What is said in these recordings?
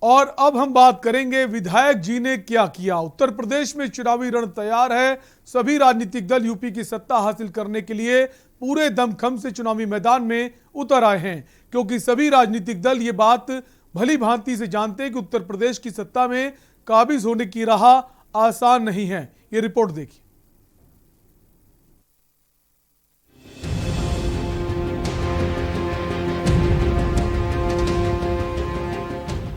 और अब हम बात करेंगे विधायक जी ने क्या किया। उत्तर प्रदेश में चुनावी रण तैयार है। सभी राजनीतिक दल यूपी की सत्ता हासिल करने के लिए पूरे दमखम से चुनावी मैदान में उतर आए हैं, क्योंकि सभी राजनीतिक दल ये बात भली भांति से जानते हैं कि उत्तर प्रदेश की सत्ता में काबिज होने की राह आसान नहीं है। ये रिपोर्ट देखिए।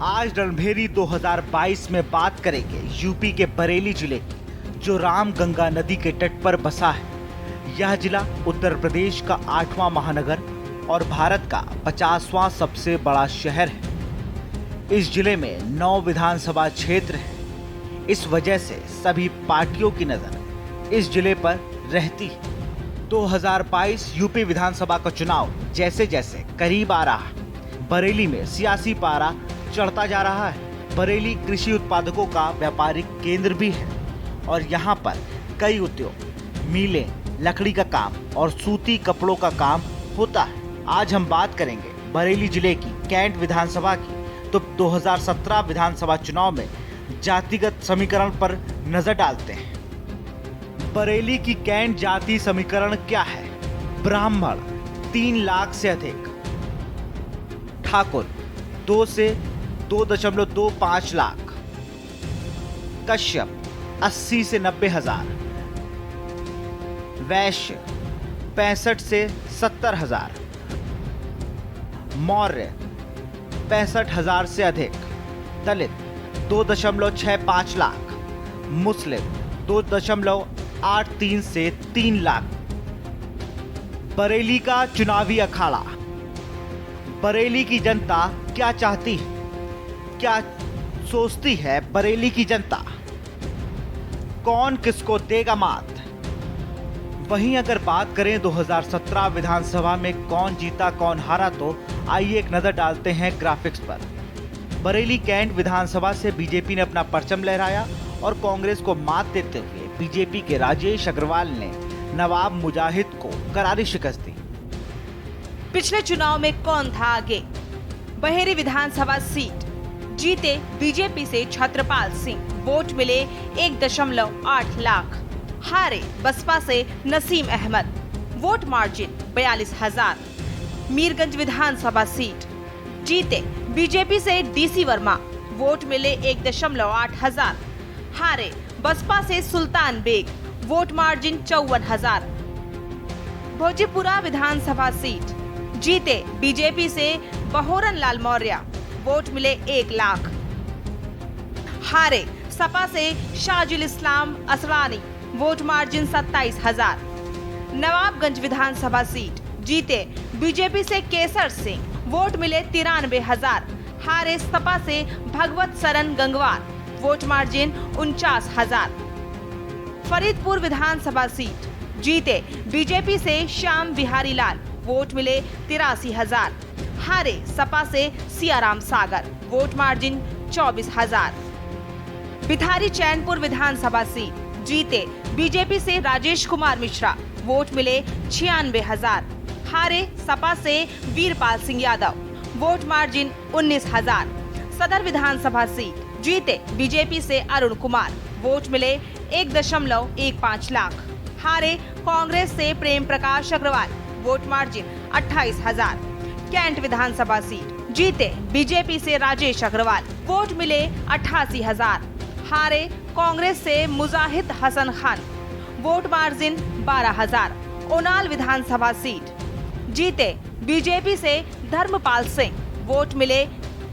आज रणभेरी 2022 में बात करेंगे यूपी के बरेली जिले की, जो रामगंगा नदी के तट पर बसा है। यह जिला उत्तर प्रदेश का 8वां महानगर और भारत का 50वां सबसे बड़ा शहर है। इस जिले में 9 विधानसभा क्षेत्र हैं। इस वजह से सभी पार्टियों की नजर इस जिले पर रहती है। 2022 यूपी विधानसभा का चुनाव जैसे जैसे करीब आ रहा है, बरेली में सियासी पारा चढ़ता जा रहा है। बरेली कृषि उत्पादकों का व्यापारिक केंद्र भी है और यहाँ पर कई उद्योग, मिलें, लकड़ी का काम और सूती कपड़ों का काम होता है। आज हम बात करेंगे बरेली जिले की कैंट विधानसभा की। तो 2017 विधानसभा चुनाव में जातिगत समीकरण पर नजर डालते हैं। बरेली की कैंट जाति समीकरण क्या है? ब्राह्मण 3 लाख से अधिक, ठाकुर 2 से 2.25 लाख, कश्यप 80 से 90 हजार, वैश्य 65 से 70 हजार, मौर्य 65 हजार से अधिक, दलित 2.65 लाख, मुस्लिम 2.83 से 3 लाख। बरेली का चुनावी अखाड़ा। बरेली की जनता क्या चाहती है? क्या सोचती है बरेली की जनता? कौन किसको देगा मात? वहीं अगर बात करें 2017 विधानसभा में कौन जीता कौन हारा, तो आइए एक नजर डालते हैं ग्राफिक्स पर। बरेली कैंट विधानसभा से बीजेपी ने अपना परचम लहराया और कांग्रेस को मात देते हुए बीजेपी के राजेश अग्रवाल ने नवाब मुजाहिद को करारी शिकस्त दी। पिछले चुनाव में कौन था आगे? बहेरी विधानसभा सीट जीते बीजेपी से छत्रपाल सिंह, वोट मिले 1.8 लाख। हारे बसपा से नसीम अहमद, वोट मार्जिन 42,000। मीरगंज विधानसभा सीट जीते बीजेपी से डीसी वर्मा, वोट मिले 1.8 हजार। हारे बसपा से सुल्तान बेग, वोट मार्जिन 54,000। भोजीपुरा विधानसभा सीट जीते बीजेपी से बहोरन लाल मौर्य, वोट मिले 1 लाख। हारे सपा से शाजुल इस्लाम असरानी, वोट मार्जिन 27,000। नवाबगंज विधानसभा सीट जीते बीजेपी से केसर सिंह, वोट मिले 93,000। हारे सपा से भगवत सरन गंगवार, वोट मार्जिन 49,000। फरीदपुर विधानसभा सीट जीते बीजेपी से श्याम बिहारी लाल, वोट मिले 83,000। हारे सपा से सियाराम सागर, वोट मार्जिन 24,000। बिथारी चैनपुर विधानसभा सीट जीते बीजेपी से राजेश कुमार मिश्रा, वोट मिले 96,000। हारे सपा से वीरपाल सिंह यादव, वोट मार्जिन 19,000। सदर विधानसभा सीट जीते बीजेपी से अरुण कुमार, वोट मिले 1.15 लाख। हारे कांग्रेस से Prem Prakash Agarwal, vote margin 28,000। Cantt विधानसभा सीट जीते बीजेपी से राजेश अग्रवाल, वोट मिले 88,000। हारे कांग्रेस से मुजाहिद हसन खान, वोट मार्जिन 12,000। ओनाल विधानसभा सीट जीते बीजेपी से धर्मपाल सिंह, वोट मिले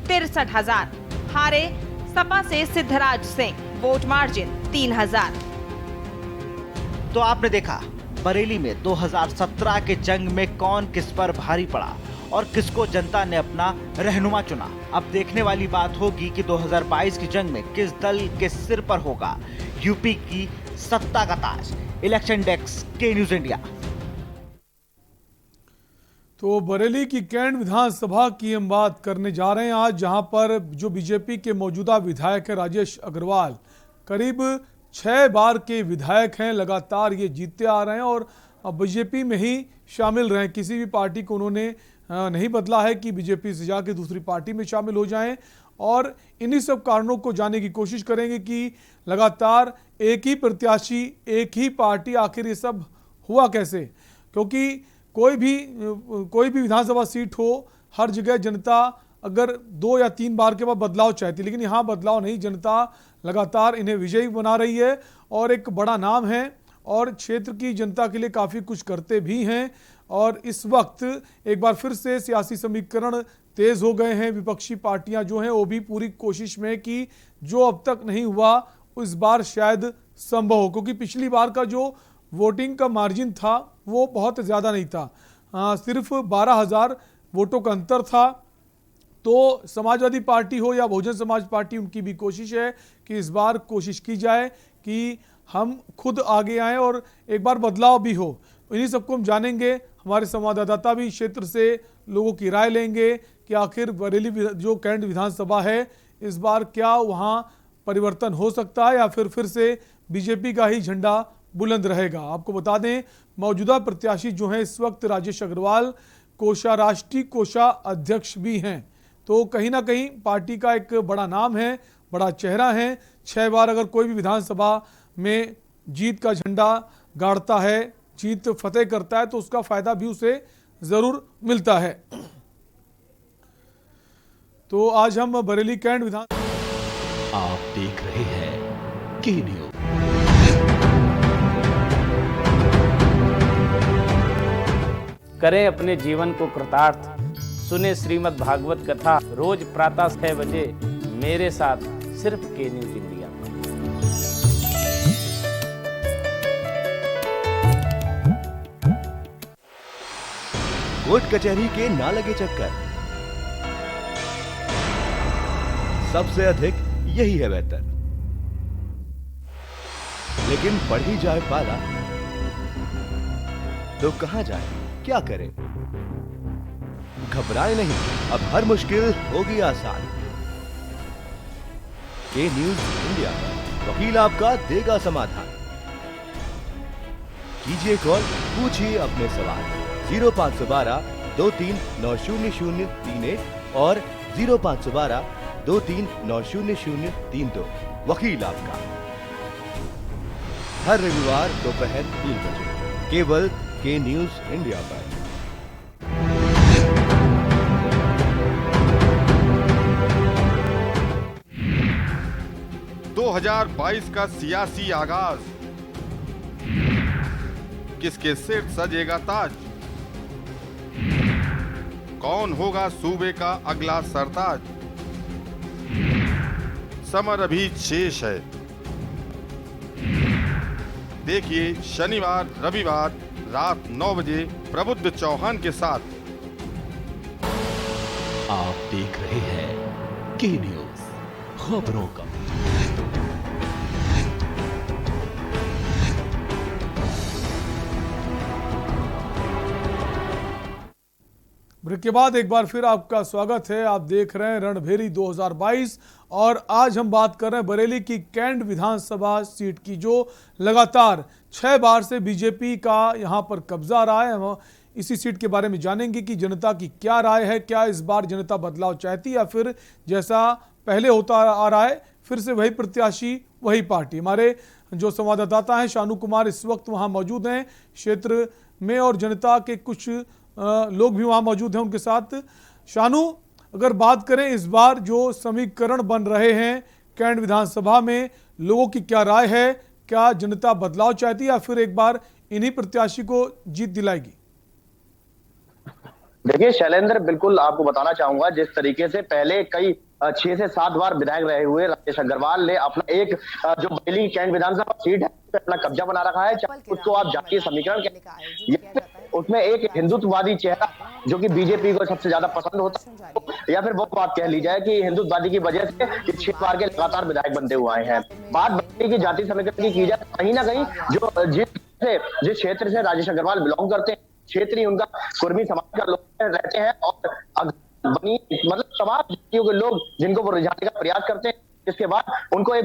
63,000। हारे सपा से सिद्धराज सिंह, वोट मार्जिन 3,000। तो आपने देखा बरेली में 2017 के जंग में कौन किस पर भारी पड़ा और किसको जनता ने अपना रहनुमा चुना। अब देखने वाली बात होगी कि 2022 की जंग में किस दल के सिर पर होगा यूपी की सत्ता का ताज। इलेक्शन डेस्क, के न्यूज इंडिया। तो बरेली की कैंट विधानसभा की हम बात करने जा रहे हैं आज, जहां पर जो बीजेपी के मौजूदा विधायक है राजेश अग्रवाल, करीब 6 बार के विधायक हैं, लगातार ये जीतते आ रहे हैं और बीजेपी में ही शामिल रहे। किसी भी पार्टी को उन्होंने नहीं बदला है कि बीजेपी से जाके दूसरी पार्टी में शामिल हो जाएं, और इन्हीं सब कारणों को जानने की कोशिश करेंगे कि लगातार एक ही प्रत्याशी, एक ही पार्टी, आखिर ये सब हुआ कैसे। क्योंकि कोई भी विधानसभा सीट हो, हर जगह जनता अगर 2 या 3 बार के बाद बदलाव चाहती, लेकिन यहाँ बदलाव नहीं, जनता लगातार इन्हें विजयी बना रही है और एक बड़ा नाम है और क्षेत्र की जनता के लिए काफ़ी कुछ करते भी हैं। और इस वक्त एक बार फिर से सियासी समीकरण तेज हो गए हैं। विपक्षी पार्टियां जो हैं वो भी पूरी कोशिश में कि जो अब तक नहीं हुआ इस बार शायद संभव हो, क्योंकि पिछली बार का जो वोटिंग का मार्जिन था वो बहुत ज़्यादा नहीं था, सिर्फ 12,000 वोटों का अंतर था। तो समाजवादी पार्टी हो या बहुजन समाज पार्टी, उनकी भी कोशिश है कि इस बार कोशिश की जाए कि हम खुद आगे आएँ और एक बार बदलाव भी हो। इन्हीं सबको हम जानेंगे। हमारे संवाददाता भी क्षेत्र से लोगों की राय लेंगे कि आखिर बरेली जो कैंट विधानसभा है इस बार क्या वहाँ परिवर्तन हो सकता है या फिर से बीजेपी का ही झंडा बुलंद रहेगा। आपको बता दें, मौजूदा प्रत्याशी जो हैं इस वक्त राजेश अग्रवाल राष्ट्रीय कोषाध्यक्ष भी हैं, तो कहीं ना कहीं पार्टी का एक बड़ा नाम है, बड़ा चेहरा है। 6 बार अगर कोई भी विधानसभा में जीत का झंडा गाड़ता है, जीत फतेह करता है, तो उसका फायदा भी उसे जरूर मिलता है। तो आज हम बरेली कैंट विधान, आप देख रहे हैं के न्यूज। करें अपने जीवन को कृतार्थ, सुने श्रीमद् भागवत कथा रोज प्रातः 6 बजे मेरे साथ सिर्फ के न्यूज इंडिया। कोर्ट कचहरी के ना लगे चक्कर, सबसे अधिक यही है बेहतर। लेकिन बढ़ ही जाए पाला तो कहां जाए, क्या करें? घबराए नहीं, अब हर मुश्किल होगी आसान। के न्यूज इंडिया पर वकील आपका देगा समाधान। कीजिए कॉल, पूछिए अपने सवाल 0512 23900031 और 0512 23900032। वकील आपका हर रविवार दोपहर 3 बजे केवल के न्यूज इंडिया पर। 2022 का सियासी आगाज, किसके सिर सजेगा ताज? कौन होगा सूबे का अगला सरताज? समर अभी शेष है। देखिए शनिवार रविवार रात 9 बजे प्रबुद्ध चौहान के साथ। आप देख रहे हैं के न्यूज, खबरों का। ब्रेक के बाद एक बार फिर आपका स्वागत है। आप देख रहे हैं रणभेरी 2022 और आज हम बात कर रहे हैं बरेली की कैंट विधानसभा सीट की, जो लगातार 6 बार से बीजेपी का यहां पर कब्जा रहा है। हम इसी सीट के बारे में जानेंगे कि जनता की क्या राय है, क्या इस बार जनता बदलाव चाहती है या फिर जैसा पहले होता आ रहा है फिर से वही प्रत्याशी वही पार्टी। हमारे जो संवाददाता हैं शानू कुमार इस वक्त वहां मौजूद हैं क्षेत्र में और जनता के कुछ लोग भी वहां मौजूद हैं उनके साथ। शानू, अगर बात करें इस बार जो समीकरण बन रहे हैं कैंट विधानसभा में, लोगों की क्या राय है? क्या जनता बदलाव चाहती है या फिर एक बार इन्हीं प्रत्याशी को जीत दिलाएगी? देखिए शैलेंद्र, बिल्कुल आपको बताना चाहूंगा, जिस तरीके से पहले कई 6 से 7 बार विधायक रहे हुए राजेश अग्रवाल ने अपना एक जो बरेली कैंट विधानसभा सीट है अपना कब्जा बना रखा है। उसको आप जातीय समीकरण कहते, उसमें एक हिंदुत्ववादी चेहरा जो कि बीजेपी को सबसे ज्यादा पसंद होता है, या फिर वो बात कह ली जाए कि हिंदुत्ववादी की वजह से 6 बार के लगातार विधायक बनते हुए आए हैं। बात बरेली की जातीय समीकरण की जाए, कहीं ना कहीं जो जिस क्षेत्र से राजेश अग्रवाल बिलोंग करते हैं, क्षेत्र ही उनका कुर्मी समाज का लोग रहते हैं और मतलब तमाम जातियों के लोग जिनको वो रिझाने का प्रयास करते हैं, इसके बाद उनको एक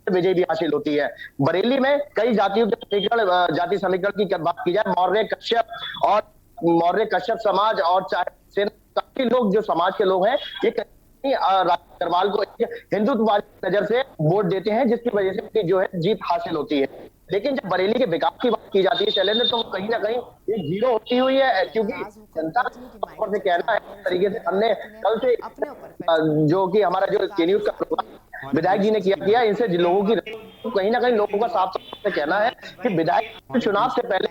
विजय भी हासिल होती है। बरेली में कई जातियों के समीकरण, जाति समीकरण की बात की जाए, मौर्य कश्यप समाज और चाहे सेना काफी लोग जो समाज के लोग हैं ये राजेश अग्रवाल को हिंदुत्ववादी नजर से वोट देते हैं, जिसकी वजह से उनकी जो है जीत हासिल होती है। लेकिन जब बरेली के विकास की बात की जाती है शैलेंद्र, तो कहीं ना कहीं एक जीरो होती हुई है, क्योंकि जनता से कहना है इस तरीके से हमने कल से जो कि हमारा जो के न्यूज का प्रोग्राम विधायक जी ने किया इनसे लोगों की तो कहीं ना कहीं लोगों का साफ साफ कहना है कि विधायक चुनाव से पहले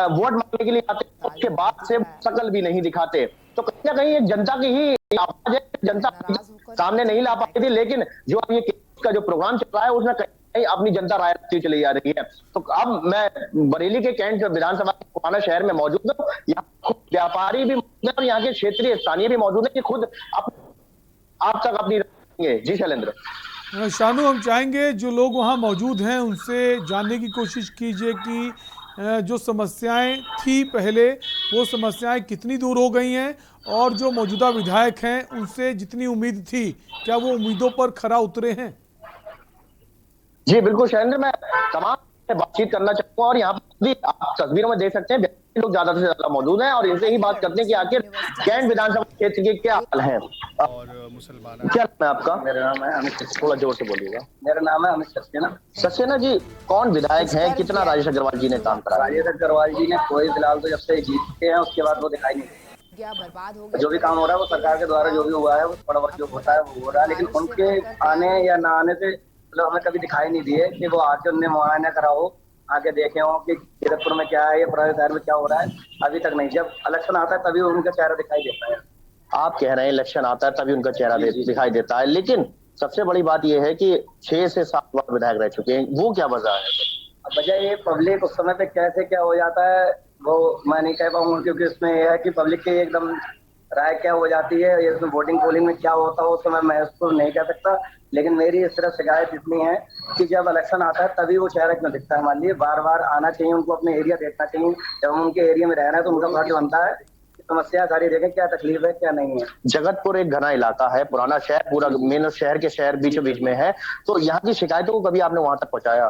वोट मांगने के लिए आते, उसके बाद से शकल भी नहीं दिखाते। तो कहीं ना कहीं जनता की ही आवाज है, जनता सामने नहीं ला पाती थी, लेकिन जो अब ये का जो प्रोग्राम चल रहा है उसमें कहीं अपनी जनता राय रखती चली जा रही है। तो अब मैं बरेली के कैंट विधानसभा पुराना शहर में मौजूद हूँ। यहाँ व्यापारी भी मौजूद है और यहाँ के क्षेत्रीय स्थानीय भी मौजूद है कि खुद आप तक अपनी जी शैलेंद्र। शानू, हम चाहेंगे जो लोग वहाँ मौजूद हैं उनसे जानने की कोशिश कीजिए कि जो समस्याएं थी पहले वो समस्याएं कितनी दूर हो गई हैं, और जो मौजूदा विधायक हैं उनसे जितनी उम्मीद थी क्या वो उम्मीदों पर खरा उतरे हैं। जी बिल्कुल शैलेंद्र, मैं तमाम से बातचीत करना चाहूंगा और यहाँ पर भी आप तस्वीरों में देख सकते हैं लोग ज्यादा से ज्यादा मौजूद हैं और इनसे ही बात करते हैं कि आखिर कैंट विधानसभा क्षेत्र के क्या हाल है। और मुसलमान क्या नाम है आपका? मेरा नाम है अमित, थोड़ा जोर से बोलिएगा। मेरा नाम है अमित सक्सेना। सक्सेना जी, कौन विधायक है, कितना राजेश अग्रवाल जी ने काम करा? राजेश अग्रवाल जी ने कोई फिलहाल तो जब से जीतते हैं उसके बाद वो दिखाई नहीं देते। जो भी काम हो रहा है वो सरकार के द्वारा जो भी हुआ है वो थोड़ा बहुत जो होता है वो हो रहा है, लेकिन उनके आने या ना आने से मतलब हमें कभी दिखाई नहीं दिए कि वो आके उनने मुआयना कराओ, आके देखे हो कि कीरतपुर में क्या है या पुराने शहर में क्या हो रहा है, अभी तक नहीं। जब इलेक्शन आता है तभी उनका चेहरा दिखाई देता है। आप कह रहे हैं इलेक्शन आता है तभी उनका चेहरा दिखाई देता है, लेकिन सबसे बड़ी बात यह है कि 6 से 7 बार विधायक रह चुके हैं, वो क्या वजह है? वजह ये पब्लिक उस समय पे कैसे क्या हो जाता है वो मैं नहीं कह पाऊंगा, क्योंकि उसमें यह है कि पब्लिक की एकदम राय क्या हो जाती है, ये इसमें वोटिंग पोलिंग में क्या होता है उस समय मैं उसको नहीं कह सकता। लेकिन मेरी इस तरह शिकायत इतनी है कि जब इलेक्शन आता है तभी वो चेहरा क्यों दिखता है। मान लीजिए बार बार आना चाहिए, उनको अपने एरिया देखना चाहिए। जब हम उनके एरिया में रहना है तो उनका फर्ज बनता है समस्या सारी देखें, क्या तकलीफ है क्या नहीं है। जगतपुर एक घना इलाका है, पुराना शहर पूरा मेन शहर के शहर बीचों बीच में है, तो यहाँ की शिकायतों को कभी आपने वहां तक पहुंचाया?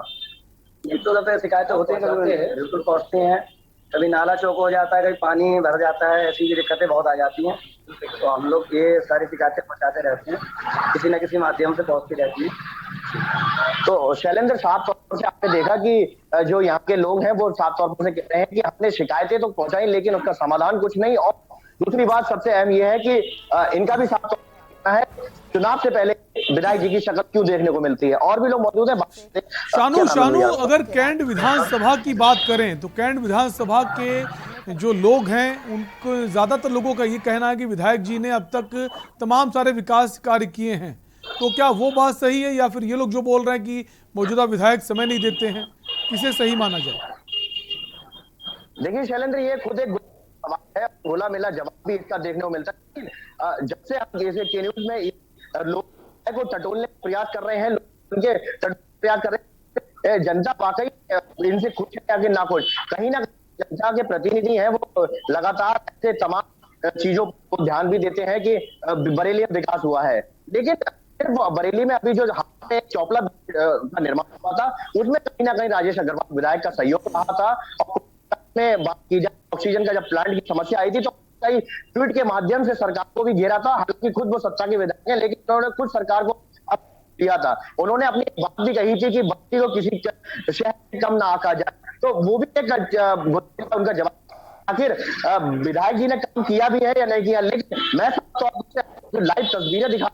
तो शिकायतें होती है, बिल्कुल पहुंचती हैं। कभी नाला चौक हो जाता है, कभी पानी भर जाता है, ऐसी दिक्कतें बहुत आ जाती हैं। तो हम लोग ये सारी शिकायतें पहुंचाते रहते हैं, किसी न किसी माध्यम से पहुंचती रहती है। तो शैलेंद्र, साफ तौर से आपने देखा कि जो यहाँ के लोग हैं वो साफ तौर पर कह रहे हैं कि हमने शिकायतें तो पहुंचाई लेकिन उसका समाधान कुछ नहीं। और दूसरी बात सबसे अहम यह है कि इनका भी साफ तौर है चुनाव से पहले विधायक जी की शक्ल क्यों देखने को मिलती है। और भी लोग मौजूद हैं। शानू, अगर कैंट विधानसभा की बात करें तो कैंट विधानसभा के जो लोग हैं उनको ज्यादातर लोगों का ये कहना है कि विधायक जी ने अब तक तमाम सारे विकास कार्य किए हैं, तो क्या वो बात सही है या फिर ये लोग जो बोल रहे हैं कि मौजूदा विधायक समय नहीं देते हैं, किसे सही माना जाए? देखिए शैलेंद्र, ये खुद एक सवाल है, खुला मिला जवाब भी इसका देखने को मिलता है। जब से आप जैसे के न्यूज में लोग को टटोलने का प्रयास कर रहे हैं, उनके प्रयास कर रहे हैं, जनता वाकई इनसे खुश है कि ना खुश। कहीं ना जनता के प्रतिनिधि हैं वो लगातार ऐसे तमाम चीजों को ध्यान भी देते हैं कि बरेली में विकास हुआ है, लेकिन सिर्फ बरेली में अभी जो चौपला का निर्माण हुआ था उसमें कहीं ना कहीं राजेश अग्रवाल विधायक का सहयोग रहा था। और में बात की जाए ऑक्सीजन का जब प्लांट की समस्या आई थी तो कई ट्वीट के माध्यम से सरकार को भी घेरा था। हालांकि खुद वो सत्ता के विधायक हैं, लेकिन उन्होंने खुद सरकार को दिया था। उन्होंने अपनी बात भी कही थी कि बस्ती को किसी शहर कम ना आका जाए, तो वो भी एक उनका जवाब। आखिर विधायक जी ने काम किया भी है या नहीं किया, लेकिन मैं लाइव तस्वीरें दिखा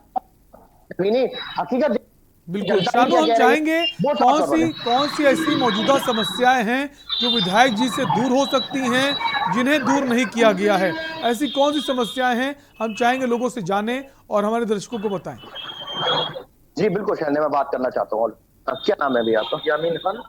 हकीकत। बिल्कुल शानू, हम चाहेंगे कौन सी ऐसी मौजूदा समस्याएं हैं जो विधायक जी से दूर हो सकती हैं जिन्हें दूर नहीं किया गया है, ऐसी कौन सी समस्याएं हैं हम चाहेंगे लोगों से जानें और हमारे दर्शकों को बताएं। जी बिल्कुल शैलेंद्र, मैं बात करना चाहता हूँ। क्या नाम है भैया आपका? यामीन खान।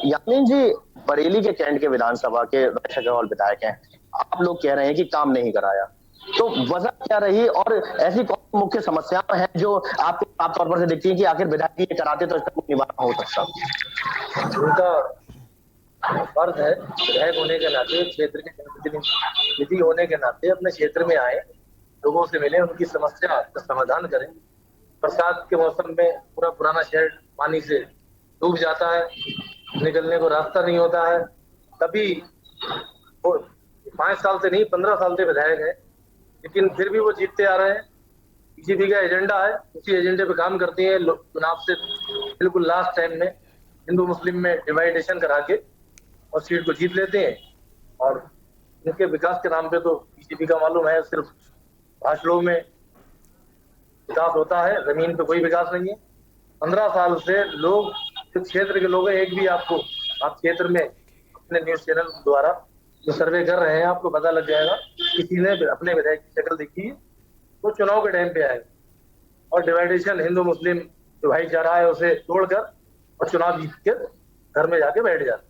यामीन जी, बरेली के कैंट के विधानसभा के राजेश अग्रवाल विधायक हैं, आप लोग कह रहे हैं कि काम नहीं कराया, तो वजह क्या रही और ऐसी कौन मुख्य समस्याएं हैं जो आपको साफ तौर पर से दिखती है कि आखिर विधायक जी कराते तो इसका निवारण हो सकता? उनका फर्ज है विधायक होने के नाते, क्षेत्र के जनप्रतिनिधि होने के नाते अपने क्षेत्र में आए, लोगों से मिले, उनकी समस्या का समाधान करें। बरसात के मौसम में पूरा पुराना शहर पानी से डूब जाता है, निकलने को रास्ता नहीं होता है। तभी 5 साल से नहीं 15 साल से विधायक है, लेकिन फिर भी वो जीतते आ रहे हैं। बीजेपी का एजेंडा है, उसी एजेंडे पे काम करती है। चुनाव से बिल्कुल लास्ट टाइम में हिंदू मुस्लिम में डिवाइडेशन करा के और सीट को जीत लेते हैं। और इनके विकास के नाम पे तो बीजेपी का मालूम है, सिर्फ भाषणों में विकास होता है, जमीन पे कोई विकास नहीं है। 15 साल से लोग, जो क्षेत्र के लोग हैं, एक भी आप क्षेत्र में अपने न्यूज चैनल द्वारा जो सर्वे कर रहे हैं, आपको पता लग जाएगा किसी ने अपने विधायक की शक्ल देखी है तो चुनाव के टाइम पे आएगा और डिवाइडेशन हिंदू मुस्लिम जो भाईचारा है उसे तोड़कर और चुनाव जीत के घर में जाके बैठ जाते।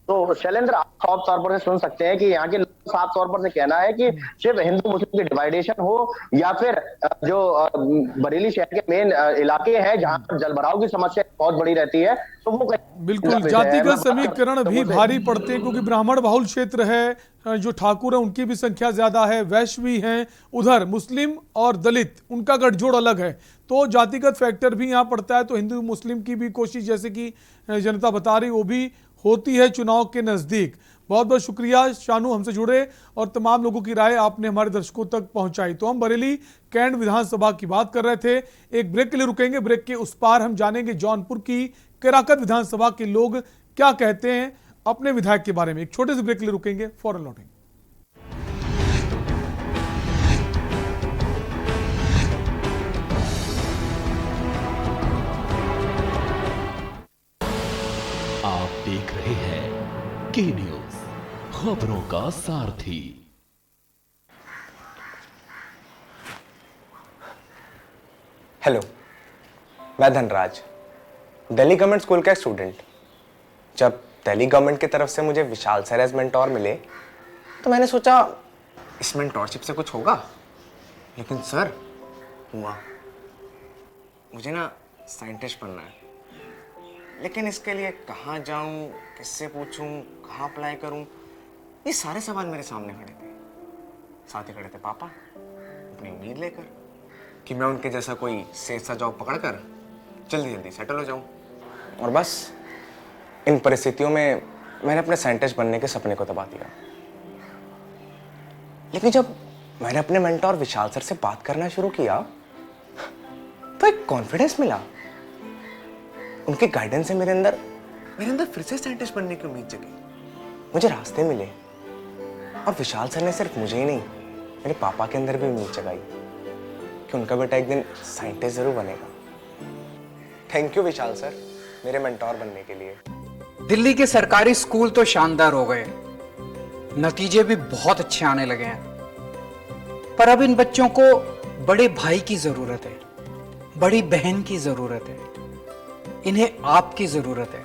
तो शैलेंद्र, आप साफ तौर पर से सुन सकते हैं कि यहाँ के लोग साफ तौर पर से कहना है कि सिर्फ हिंदू मुस्लिम की डिवाइडेशन हो या फिर जो बरेली शहर के मेन इलाके हैं जहाँ पर जलभराव की समस्या बहुत बड़ी रहती है, तो वो बिल्कुल जातिगत समीकरण भी भारी पड़ते हैं, क्योंकि ब्राह्मण बहुल क्षेत्र है, जो ठाकुर है उनकी भी संख्या ज्यादा है, वैश्य भी हैं, उधर मुस्लिम और दलित उनका गठजोड़ अलग है, तो जातिगत फैक्टर भी यहाँ पड़ता है। तो हिंदू मुस्लिम की भी कोशिश, जैसे कि जनता बता रही, वो भी होती है चुनाव के नजदीक। बहुत बहुत शुक्रिया शानू, हमसे जुड़े और तमाम लोगों की राय आपने हमारे दर्शकों तक पहुंचाई। तो हम बरेली कैंट विधानसभा की बात कर रहे थे, एक ब्रेक के लिए रुकेंगे। ब्रेक के उस पार हम जानेंगे जौनपुर की केराकत विधानसभा के लोग क्या कहते हैं अपने विधायक के बारे में। एक छोटे से ब्रेक के लिए रुकेंगे, फौरन लौटेंगे। आप देख रहे हैं के न्यूज, खबरों का सारथी। हेलो, मैं धनराज, दिल्ली गवर्नमेंट स्कूल का स्टूडेंट। जब दिल्ली गवर्नमेंट की तरफ से मुझे विशाल सर एज मेंटोर मिले तो मैंने सोचा इस मेंटोरशिप से कुछ होगा, लेकिन सर हुआ। मुझे ना साइंटिस्ट बनना है, लेकिन इसके लिए कहाँ जाऊँ, किससे पूछूँ, कहाँ अप्लाई करूँ, ये सारे सवाल मेरे सामने खड़े थे। साथ ही खड़े थे पापा, अपनी उम्मीद लेकर कि मैं उनके जैसा कोई सेफ सा जॉब पकड़कर जल्दी जल्दी सेटल हो जाऊँ। और बस इन परिस्थितियों में मैंने अपने साइंटिस्ट बनने के सपने को दबा दिया। लेकिन जब मैंने अपने मेंटोर विशाल सर से बात करना शुरू किया तो एक कॉन्फिडेंस मिला। उनके गाइडेंस से मेरे अंदर फिर से साइंटिस्ट बनने की उम्मीद जगी। मुझे रास्ते मिले और विशाल सर ने सिर्फ मुझे ही नहीं, मेरे पापा के अंदर भी उम्मीद जगाई कि उनका बेटा एक दिन साइंटिस्ट जरूर बनेगा। थैंक यू विशाल सर, मेरे मेंटोर बनने के लिए। दिल्ली के सरकारी स्कूल तो शानदार हो गए, नतीजे भी बहुत अच्छे आने लगे हैं, पर अब इन बच्चों को बड़े भाई की जरूरत है, बड़ी बहन की जरूरत है, इन्हें आपकी जरूरत है।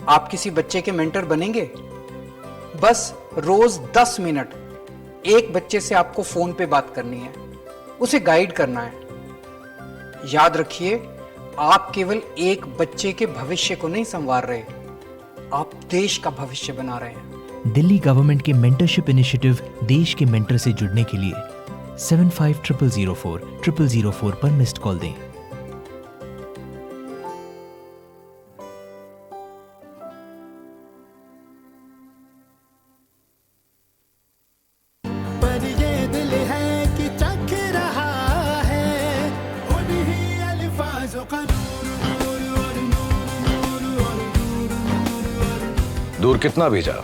आप किसी बच्चे के मेंटर बनेंगे? बस रोज 10 मिनट एक बच्चे से आपको फोन पे बात करनी है, उसे गाइड करना है। याद रखिए, आप केवल एक बच्चे के भविष्य को नहीं संवार रहे, आप देश का भविष्य बना रहे हैं। दिल्ली गवर्नमेंट के मेंटरशिप इनिशिएटिव देश के मेंटर से जुड़ने के लिए 750004 पर मिस्ड कॉल दें। दूर कितना भी जाओ,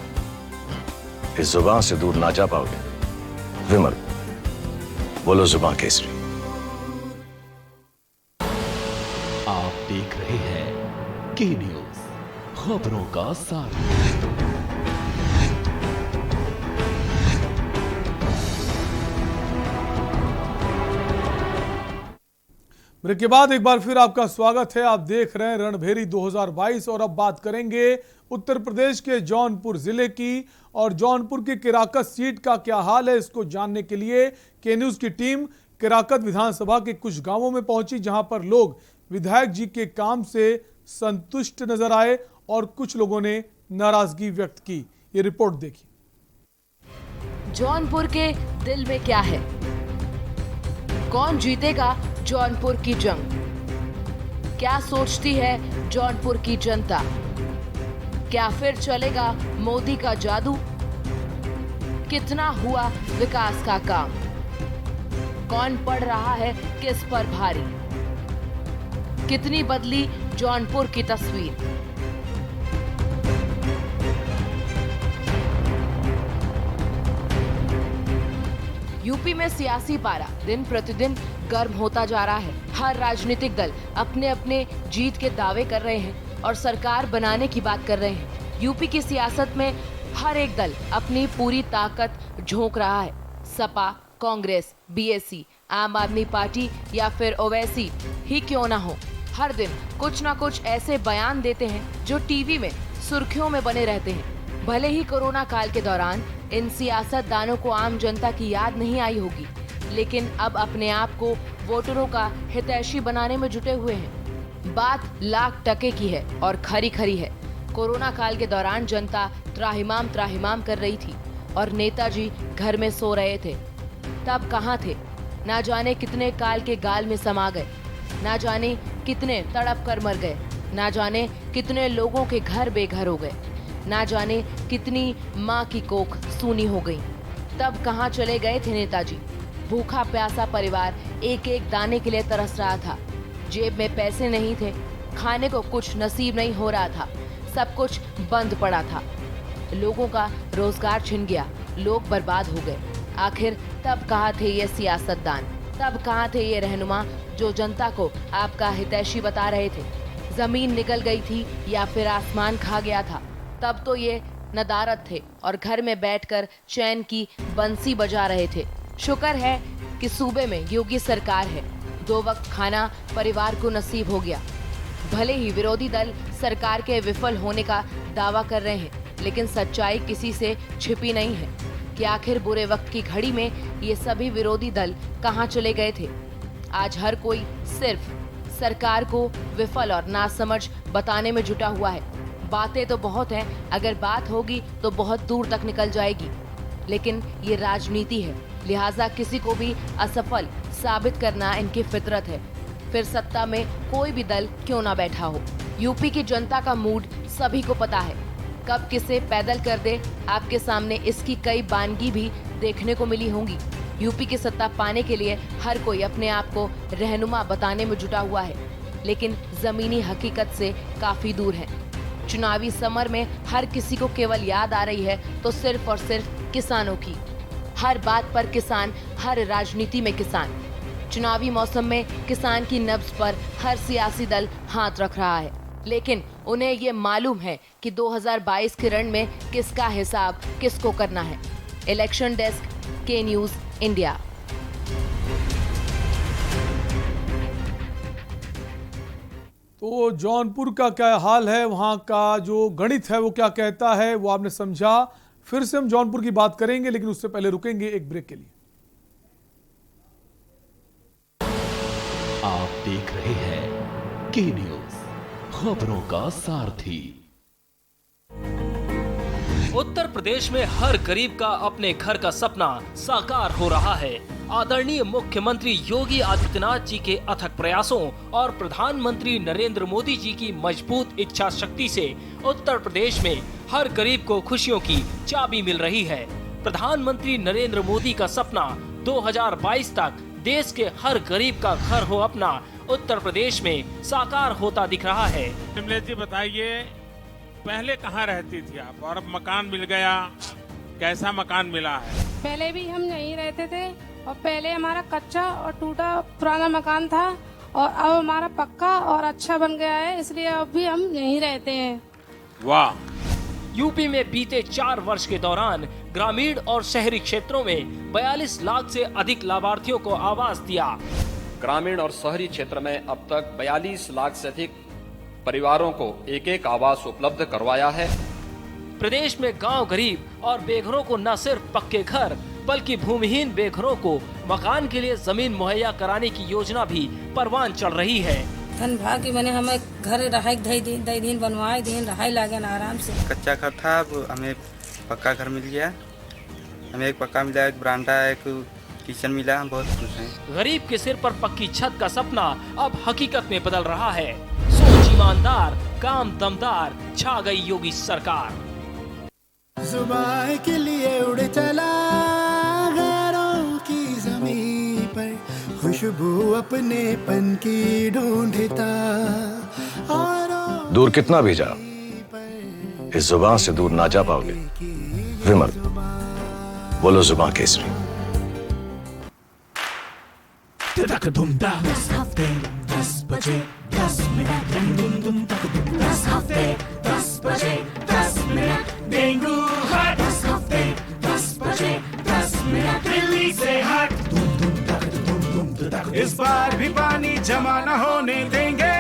इस जुबान से दूर ना जा पाओगे। विमल, बोलो जुबान केसरी। आप देख रहे हैं के न्यूज, खबरों का सारथी। ब्रेक के बाद एक बार फिर आपका स्वागत है। आप देख रहे हैं रणभेरी 2022 और अब बात करेंगे उत्तर प्रदेश के जौनपुर जिले की, और जौनपुर की केराकत सीट का क्या हाल है, इसको जानने के लिए के न्यूज की टीम केराकत विधानसभा के कुछ गांवों में पहुंची, जहां पर लोग विधायक जी के काम से संतुष्ट नजर आए और कुछ लोगों ने नाराजगी व्यक्त की। ये रिपोर्ट देखिए। जौनपुर के दिल में क्या है? कौन जीतेगा जौनपुर की जंग? क्या सोचती है जौनपुर की जनता? क्या फिर चलेगा मोदी का जादू? कितना हुआ विकास का काम? कौन पड़ रहा है किस पर भारी? कितनी बदली जौनपुर की तस्वीर? यूपी में सियासी पारा दिन प्रतिदिन गर्म होता जा रहा है। हर राजनीतिक दल अपने अपने जीत के दावे कर रहे हैं और सरकार बनाने की बात कर रहे हैं। यूपी की सियासत में हर एक दल अपनी पूरी ताकत झोंक रहा है। सपा, कांग्रेस, बीएसपी, आम आदमी पार्टी या फिर ओवैसी ही क्यों ना हो, हर दिन कुछ ना कुछ ऐसे बयान देते हैं जो टीवी में सुर्खियों में बने रहते हैं। भले ही कोरोना काल के दौरान इन सियासतदानों को आम जनता की याद नहीं आई होगी, लेकिन अब अपने आप को वोटरों का हितैषी बनाने में जुटे हुए हैं। बात लाख टके की है और खरी खरी है। कोरोना काल के दौरान जनता त्राहिमाम कर रही थी और नेताजी घर में सो रहे थे। तब कहाँ थे? ना जाने कितने काल के गाल में समा गए, ना जाने कितने तड़प कर मर गए, ना जाने कितने लोगों के घर बेघर हो गए, ना जाने कितनी माँ की कोख सूनी हो गई। तब कहाँ चले गए थे नेताजी? भूखा प्यासा परिवार एक एक दाने के लिए तरस रहा था। जेब में पैसे नहीं थे, खाने को कुछ नसीब नहीं हो रहा था, सब कुछ बंद पड़ा था। लोगों का रोजगार छिन गया, लोग बर्बाद हो गए। आखिर तब कहाँ थे ये सियासतदान? तब कहाँ थे ये रहनुमा जो जनता को आपका हितैषी बता रहे थे? जमीन निकल गई थी या फिर आसमान खा गया था? तब तो ये नदारत थे और घर में बैठकर चैन की बंसी बजा रहे थे। शुक्र है कि सूबे में योगी सरकार है, 2 वक्त खाना परिवार को नसीब हो गया। भले ही विरोधी दल सरकार के विफल होने का दावा कर रहे हैं, लेकिन सच्चाई किसी से छिपी नहीं है कि आखिर बुरे वक्त की घड़ी में ये सभी विरोधी दल कहां चले गए थे। आज हर कोई सिर्फ सरकार को विफल और नासमझ बताने में जुटा हुआ है। बातें तो बहुत हैं, अगर बात होगी तो बहुत दूर तक निकल जाएगी, लेकिन ये राजनीति है, लिहाजा किसी को भी असफल साबित करना इनकी फितरत है, फिर सत्ता में कोई भी दल क्यों ना बैठा हो। यूपी की जनता का मूड सभी को पता है, कब किसे पैदल कर दे आपके सामने इसकी कई बानगी भी देखने को मिली होंगी। यूपी की सत्ता पाने के लिए हर कोई अपने आप को रहनुमा बताने में जुटा हुआ है, लेकिन जमीनी हकीकत से काफी दूर है। चुनावी समर में हर किसी को केवल याद आ रही है तो सिर्फ और सिर्फ किसानों की। हर बात पर किसान, हर राजनीति में किसान। चुनावी मौसम में किसान की नब्ज पर हर सियासी दल हाथ रख रहा है, लेकिन उन्हें ये मालूम है कि 2022 के रण में किसका हिसाब किसको करना है। इलेक्शन डेस्क, के न्यूज़ इंडिया। तो जौनपुर का क्या हाल है, वहां का जो गणित है वो क्या कहता है, वो आपने समझा। फिर से हम जौनपुर की बात करेंगे, लेकिन उससे पहले रुकेंगे एक ब्रेक के लिए। आप देख रहे हैं के न्यूज़, खबरों का सारथी। उत्तर प्रदेश में हर गरीब का अपने घर का सपना साकार हो रहा है। आदरणीय मुख्यमंत्री योगी आदित्यनाथ जी के अथक प्रयासों और प्रधानमंत्री नरेंद्र मोदी जी की मजबूत इच्छा शक्ति से उत्तर प्रदेश में हर गरीब को खुशियों की चाबी मिल रही है। प्रधानमंत्री नरेंद्र मोदी का सपना 2022 तक देश के हर गरीब का घर हो अपना उत्तर प्रदेश में साकार होता दिख रहा है। शिमले जी बताइए, पहले कहाँ रहती थी आप और अब मकान मिल गया, कैसा मकान मिला है? पहले भी हम यहीं रहते थे और पहले हमारा कच्चा और टूटा पुराना मकान था और अब हमारा पक्का और अच्छा बन गया है, इसलिए अब भी हम यहीं रहते हैं। वाह! यूपी में बीते 4 वर्ष के दौरान ग्रामीण और शहरी क्षेत्रों में 42 लाख से अधिक लाभार्थियों को आवास दिया। ग्रामीण और शहरी क्षेत्र में अब तक 42 लाख से अधिक परिवारों को एक आवास उपलब्ध करवाया है। प्रदेश में गांव गरीब और बेघरों को न सिर्फ पक्के घर बल्कि भूमिहीन बेघरों को मकान के लिए जमीन मुहैया कराने की योजना भी परवान चल रही है। धन भाग की मैंने हमें घर रहाई दई दिन बनवाए दिन रहाई लागे ना आराम से। कच्चा घर था, अब हमें पक्का घर मिल गया। हमें एक पक्का मिला, एक बरामदा, एक किचन मिला, हम बहुत खुश हैं। गरीब के सिर पर पक्की छत का सपना अब हकीकत में बदल रहा है। सोच ईमानदार, काम दमदार, छा गई योगी सरकार। जुबान के लिए उड़ चला खुशबू अपनेपन की ढूंढता दूर कितना भी जा, इस जुबान से दूर ना जा पाओगे। विमल, बोलो जुबान केसरी। 10 हफ्ते 10 बजे 10 मिनट दस हफ्ते 10 बजे 10 मिनट डेंगू हट 10 हफ्ते 10 बजे 10 मिनट दिल्ली से हट इस बार भी पानी जमा न होने देंगे।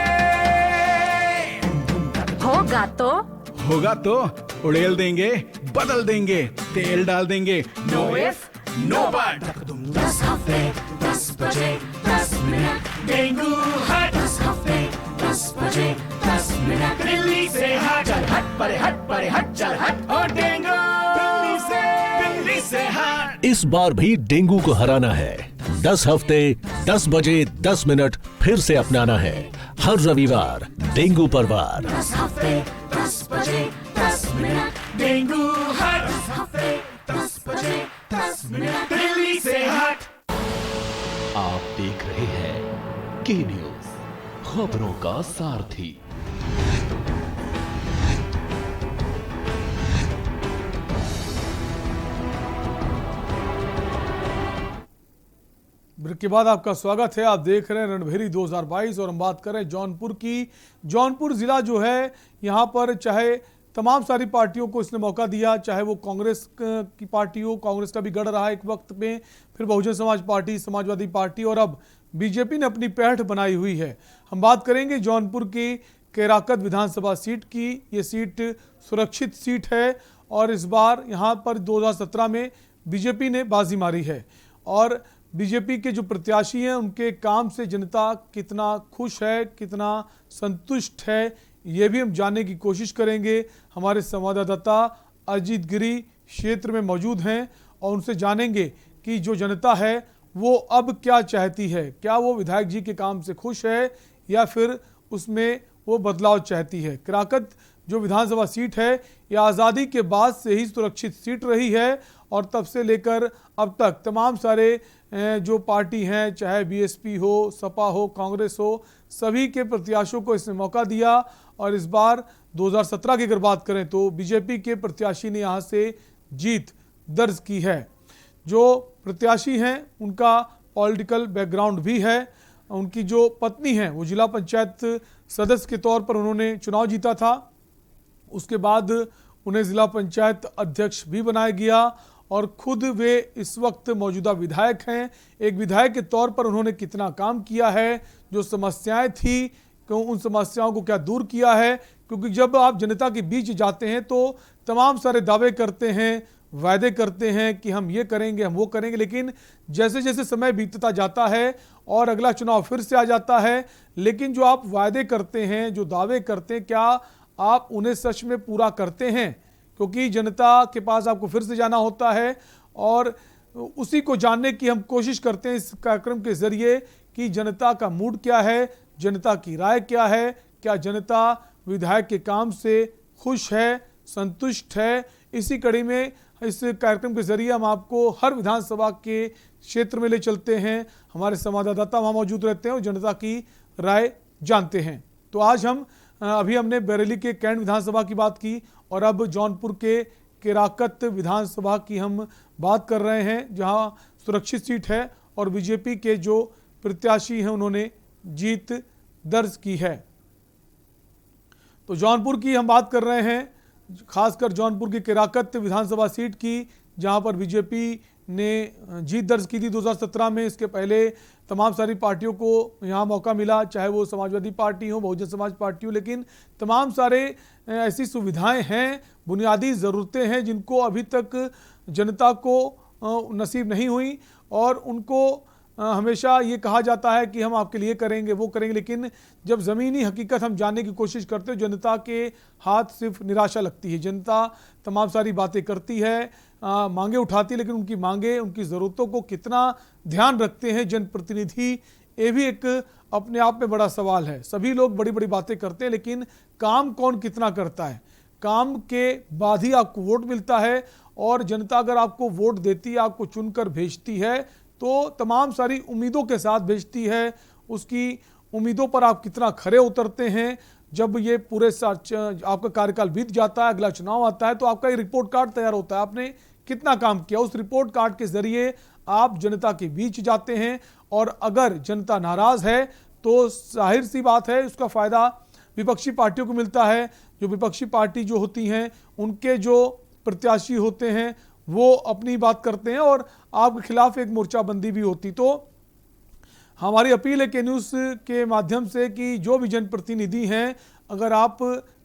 होगा तो उड़ेल देंगे, बदल देंगे, तेल डाल देंगे। Know if no but. 10 हफ्ते 10 बजे 10 मिनट डेंगू हट 10 हफ्ते 10 बजे 10 मिनट दिल्ली से हट चल हट परे हट चल हट और डेंगू दिल्ली से हट। इस बार भी डेंगू को हराना है। 10 हफ्ते 10 बजे 10 मिनट फिर से अपनाना है। हर रविवार डेंगू पर वार। 10 हफ्ते 10 बजे 10 मिनट डेंगू हट 10 हफ्ते 10 बजे 10 मिनट दिल्ली से हट। आप देख रहे हैं के न्यूज, खबरों का सारथी। ब्रेक के बाद आपका स्वागत है। आप देख रहे हैं रणभेरी 2022 और हम बात कर रहे हैं जौनपुर की। जौनपुर जिला जो है, यहाँ पर चाहे तमाम सारी पार्टियों को इसने मौका दिया, चाहे वो कांग्रेस की पार्टी हो, कांग्रेस का भी गढ़ रहा एक वक्त में, फिर बहुजन समाज पार्टी, समाजवादी पार्टी और अब बीजेपी ने अपनी पैठ बनाई हुई है। हम बात करेंगे जौनपुर की केराकत विधानसभा सीट की। ये सीट सुरक्षित सीट है और इस बार यहाँ पर 2017 में बीजेपी ने बाजी मारी है और बीजेपी के जो प्रत्याशी हैं उनके काम से जनता कितना खुश है, कितना संतुष्ट है, ये भी हम जानने की कोशिश करेंगे। हमारे संवाददाता अजीत गिरी क्षेत्र में मौजूद हैं और उनसे जानेंगे कि जो जनता है वो अब क्या चाहती है। क्या वो विधायक जी के काम से खुश है या फिर उसमें वो बदलाव चाहती है। केराकत जो विधानसभा सीट है, ये आज़ादी के बाद से ही सुरक्षित सीट रही है और तब से लेकर अब तक तमाम सारे जो पार्टी हैं, चाहे बीएसपी हो, सपा हो, कांग्रेस हो, सभी के प्रत्याशियों को इसने मौका दिया और इस बार 2017 की अगर बात करें तो बीजेपी के प्रत्याशी ने यहाँ से जीत दर्ज की है। जो प्रत्याशी हैं उनका पॉलिटिकल बैकग्राउंड भी है। उनकी जो पत्नी हैं वो जिला पंचायत सदस्य के तौर पर उन्होंने चुनाव जीता था, उसके बाद उन्हें जिला पंचायत अध्यक्ष भी बनाया गया और खुद वे इस वक्त मौजूदा विधायक हैं। एक विधायक के तौर पर उन्होंने कितना काम किया है, जो समस्याएं थी उन समस्याओं को क्या दूर किया है, क्योंकि जब आप जनता के बीच जाते हैं तो तमाम सारे दावे करते हैं, वायदे करते हैं कि हम ये करेंगे, हम वो करेंगे, लेकिन जैसे जैसे समय बीतता जाता है और अगला चुनाव फिर से आ जाता है, लेकिन जो आप वायदे करते हैं, जो दावे करते हैं, क्या आप उन्हें सच में पूरा करते हैं? क्योंकि जनता के पास आपको फिर से जाना होता है और उसी को जानने की हम कोशिश करते हैं इस कार्यक्रम के जरिए कि जनता का मूड क्या है, जनता की राय क्या है, क्या जनता विधायक के काम से खुश है, संतुष्ट है। इसी कड़ी में इस कार्यक्रम के जरिए हम आपको हर विधानसभा के क्षेत्र में ले चलते हैं। हमारे संवाददाता वहाँ मौजूद रहते हैं और जनता की राय जानते हैं। तो आज हम अभी हमने बरेली के कैंट विधानसभा की बात की और अब जौनपुर के केराकत विधानसभा की हम बात कर रहे हैं, जहां सुरक्षित सीट है और बीजेपी के जो प्रत्याशी हैं उन्होंने जीत दर्ज की है। तो जौनपुर की हम बात कर रहे हैं, खासकर जौनपुर की केराकत विधानसभा सीट की, जहां पर बीजेपी ने जीत दर्ज की थी 2017 में। इसके पहले तमाम सारी पार्टियों को यहाँ मौका मिला, चाहे वो समाजवादी पार्टी हो, बहुजन समाज पार्टी हो, लेकिन तमाम सारे ऐसी सुविधाएं हैं, बुनियादी ज़रूरतें हैं जिनको अभी तक जनता को नसीब नहीं हुई और उनको हमेशा ये कहा जाता है कि हम आपके लिए करेंगे, वो करेंगे, लेकिन जब ज़मीनी हकीकत हम जानने की कोशिश करते हैं, जनता के हाथ सिर्फ निराशा लगती है। जनता तमाम सारी बातें करती है, मांगे उठाती है, लेकिन उनकी मांगे, उनकी ज़रूरतों को कितना ध्यान रखते हैं जनप्रतिनिधि, ये भी एक अपने आप में बड़ा सवाल है। सभी लोग बड़ी बड़ी बातें करते हैं, लेकिन काम कौन कितना करता है? काम के बाद ही आपको वोट मिलता है और जनता अगर आपको वोट देती है, आपको चुनकर भेजती है, तो तमाम सारी उम्मीदों के साथ भेजती है। उसकी उम्मीदों पर आप कितना खरे उतरते हैं। जब ये पूरे आपका कार्यकाल बीत जाता है, अगला चुनाव आता है, तो आपका एक रिपोर्ट कार्ड तैयार होता है, आपने कितना काम किया। उस रिपोर्ट कार्ड के जरिए आप जनता के बीच जाते हैं और अगर जनता नाराज है तो जाहिर सी बात है उसका फायदा विपक्षी पार्टियों को मिलता है। जो विपक्षी पार्टी जो होती हैं उनके जो प्रत्याशी होते हैं वो अपनी बात करते हैं और आपके खिलाफ एक मोर्चाबंदी भी होती। तो हमारी अपील है के न्यूज़ के माध्यम से कि जो भी जनप्रतिनिधि हैं, अगर आप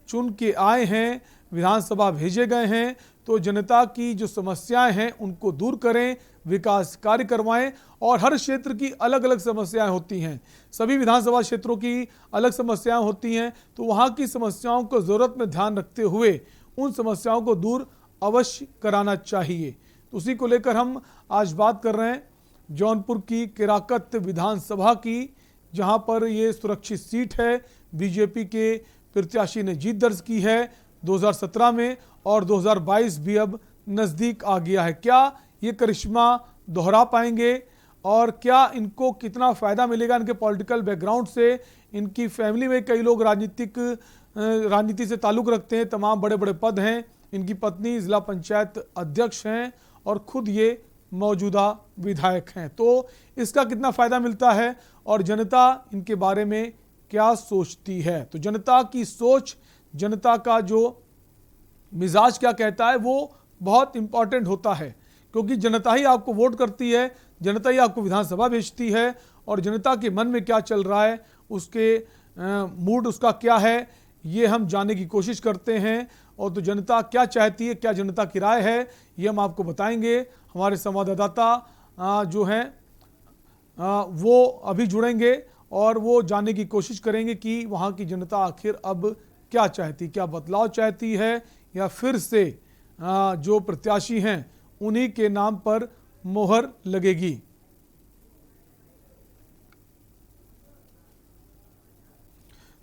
चुन के आए हैं, विधानसभा भेजे गए हैं, तो जनता की जो समस्याएं हैं उनको दूर करें, विकास कार्य करवाएं। और हर क्षेत्र की अलग अलग समस्याएं होती हैं, सभी विधानसभा क्षेत्रों की अलग समस्याएं होती हैं, तो वहां की समस्याओं को ज़रूरत में ध्यान रखते हुए उन समस्याओं को दूर अवश्य कराना चाहिए। तो उसी को लेकर हम आज बात कर रहे हैं जौनपुर की केराकत विधानसभा की, जहां पर ये सुरक्षित सीट है। बीजेपी के प्रत्याशी ने जीत दर्ज की है 2017 में और 2022 भी अब नज़दीक आ गया है। क्या ये करिश्मा दोहरा पाएंगे और क्या इनको कितना फ़ायदा मिलेगा इनके पॉलिटिकल बैकग्राउंड से। इनकी फैमिली में कई लोग राजनीति से ताल्लुक़ रखते हैं, तमाम बड़े बड़े पद हैं। इनकी पत्नी जिला पंचायत अध्यक्ष हैं और खुद ये मौजूदा विधायक हैं। तो इसका कितना फ़ायदा मिलता है और जनता इनके बारे में क्या सोचती है। तो जनता की सोच, जनता का जो मिजाज क्या कहता है वो बहुत इंपॉर्टेंट होता है, क्योंकि जनता ही आपको वोट करती है, जनता ही आपको विधानसभा भेजती है और जनता के मन में क्या चल रहा है, उसके मूड उसका क्या है, ये हम जानने की कोशिश करते हैं। और तो जनता क्या चाहती है, क्या जनता की राय है, ये हम आपको बताएंगे। हमारे संवाददाता जो हैं वो अभी जुड़ेंगे और वो जानने की कोशिश करेंगे कि वहाँ की जनता आखिर अब क्या चाहती, क्या बदलाव चाहती है या फिर से जो प्रत्याशी हैं उन्हीं के नाम पर मोहर लगेगी।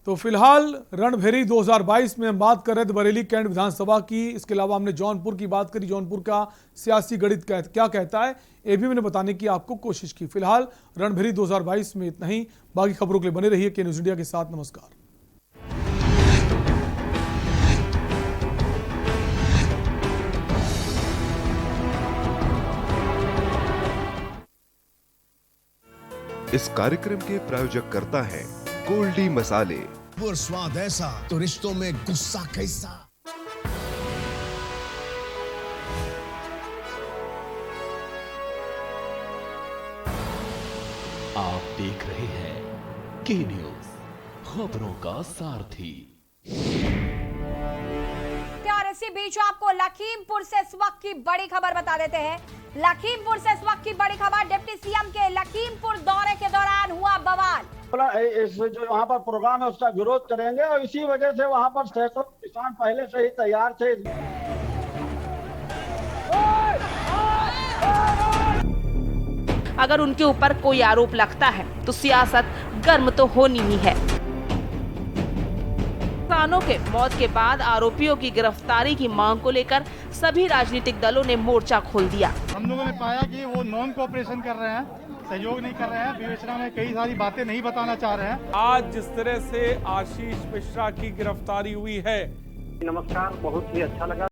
तो फिलहाल रणभेरी 2022 में हम बात कर रहे थे बरेली कैंट विधानसभा की। इसके अलावा हमने जौनपुर की बात करी, जौनपुर का सियासी गणित क्या कहता है, ये भी मैंने बताने की आपको कोशिश की। फिलहाल रणभेरी 2022 में इतना ही। बाकी खबरों के लिए बने रहिए के न्यूज़ इंडिया के साथ। नमस्कार। इस कार्यक्रम के प्रायोजक करता है गोल्डी मसाले। और स्वाद ऐसा तो रिश्तों में गुस्सा कैसा। आप देख रहे हैं के न्यूज़, खबरों का सारथी। और इसी बीच आपको लखीमपुर से इस वक्त की बड़ी खबर बता देते हैं। लखीमपुर से इस वक्त की बड़ी खबर, डिप्टी सीएम के लखीमपुर दौरे के दौरान हुआ बवाल। इस जो वहाँ पर प्रोग्राम है उसका विरोध करेंगे और इसी वजह से वहाँ पर सैकड़ों किसान पहले से ही तैयार थे। अगर उनके ऊपर कोई आरोप लगता है तो सियासत गर्म तो होनी ही है। किसानों के मौत के बाद आरोपियों की गिरफ्तारी की मांग को लेकर सभी राजनीतिक दलों ने मोर्चा खोल दिया। हम लोगों ने पाया कि वो नॉन कोऑपरेशन कर रहे हैं, सहयोग नहीं कर रहे हैं, विवेचना में कई सारी बातें नहीं बताना चाह रहे हैं। आज जिस तरह से आशीष मिश्रा की गिरफ्तारी हुई है, नमस्कार, बहुत ही अच्छा लगा।